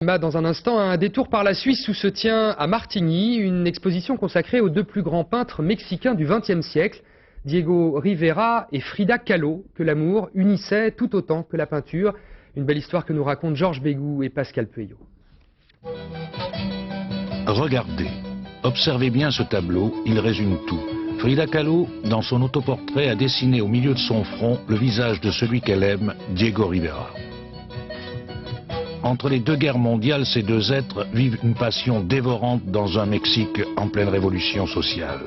Dans un instant, un détour par la Suisse où se tient à Martigny une exposition consacrée aux deux plus grands peintres mexicains du XXe siècle, Diego Rivera et Frida Kahlo, que l'amour unissait tout autant que la peinture. Une belle histoire que nous racontent Georges Bégou et Pascal Pueyo. Regardez, observez bien ce tableau, il résume tout. Frida Kahlo, dans son autoportrait, a dessiné au milieu de son front le visage de celui qu'elle aime, Diego Rivera. Entre les deux guerres mondiales, ces deux êtres vivent une passion dévorante dans un Mexique en pleine révolution sociale.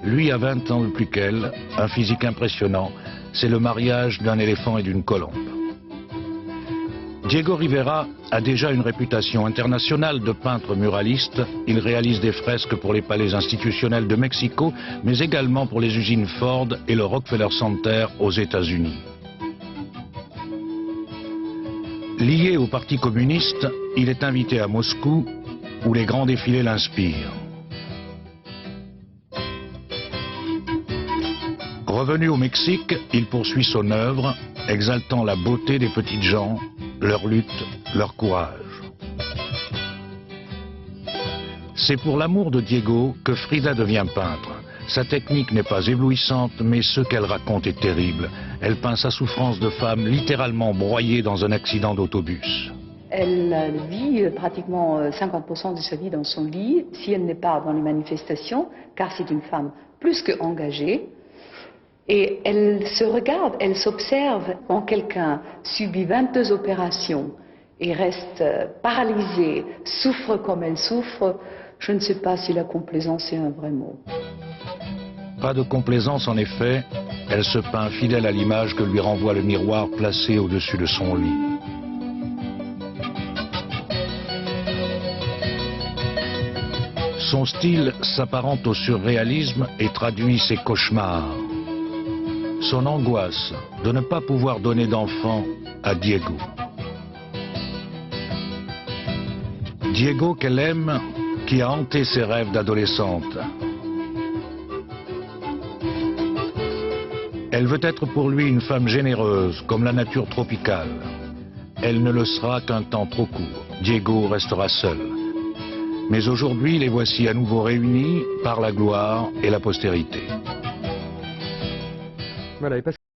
Lui a 20 ans de plus qu'elle, un physique impressionnant, c'est le mariage d'un éléphant et d'une colombe. Diego Rivera a déjà une réputation internationale de peintre muraliste. Il réalise des fresques pour les palais institutionnels de Mexico, mais également pour les usines Ford et le Rockefeller Center aux États-Unis. Lié au Parti communiste, il est invité à Moscou, où les grands défilés l'inspirent. Revenu au Mexique, il poursuit son œuvre, exaltant la beauté des petites gens, leur lutte, leur courage. C'est pour l'amour de Diego que Frida devient peintre. Sa technique n'est pas éblouissante, mais ce qu'elle raconte est terrible. Elle peint sa souffrance de femme littéralement broyée dans un accident d'autobus. Elle vit pratiquement 50% de sa vie dans son lit, si elle n'est pas dans les manifestations, car c'est une femme plus qu'engagée. Et elle se regarde, elle s'observe quand quelqu'un subit 22 opérations et reste paralysé, souffre comme elle souffre. Je ne sais pas si la complaisance est un vrai mot. Pas de complaisance en effet, elle se peint fidèle à l'image que lui renvoie le miroir placé au-dessus de son lit. Son style s'apparente au surréalisme et traduit ses cauchemars. Son angoisse de ne pas pouvoir donner d'enfant à Diego. Diego qu'elle aime, qui a hanté ses rêves d'adolescente. Elle veut être pour lui une femme généreuse, comme la nature tropicale. Elle ne le sera qu'un temps trop court. Diego restera seul. Mais aujourd'hui, les voici à nouveau réunis par la gloire et la postérité. Voilà, et